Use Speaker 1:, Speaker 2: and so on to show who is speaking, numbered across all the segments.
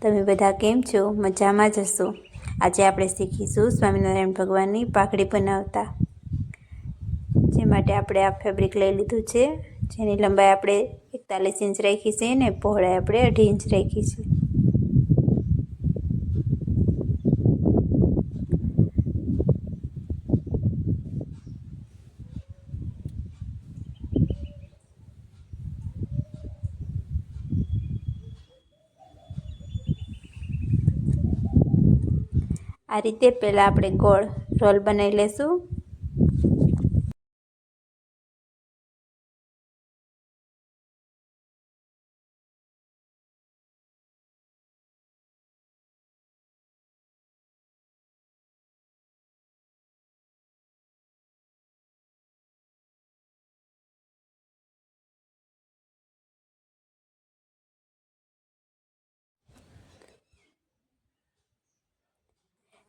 Speaker 1: તમે બધા કેમ છો? મજામાં જ હશો? આજે આપણે શીખીશું સ્વામિનારાયણ ભગવાનની પાઘડી બનાવતા। જે માટે આપણે આ ફેબ્રિક લઈ લીધું છે, જેની લંબાઈ આપણે 41 ઇંચ રાખી છે અને પહોળાઈ આપણે 2.5 ઇંચ રાખી છે। આ રીતે પહેલાં આપણે ગોળ રોલ બનાવી લેશું।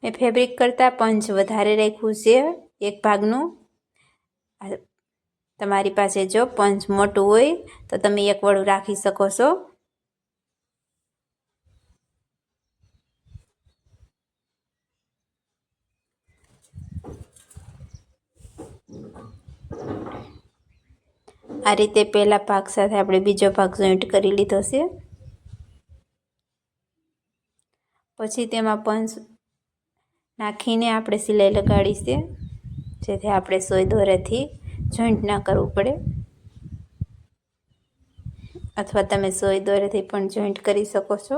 Speaker 1: મેં ફેબ્રિક કરતાં પંચ વધારે રાખ્યું છે, એક ભાગનું। તમારી પાસે જો પંચ મોટું હોય તો તમે એક વાળું રાખી શકો છો। આ રીતે પહેલા ભાગ સાથે આપણે બીજો ભાગ જોઈન્ટ કરી લીધો છે। પછી તેમાં પંચ નાખીને આપણે સિલાઈ લગાડી છે, જેથી આપણે સોય દોરેથી જોઈન્ટ ના કરવું પડે, અથવા તમે સોય દોરેથી પણ જોઈન્ટ કરી શકો છો।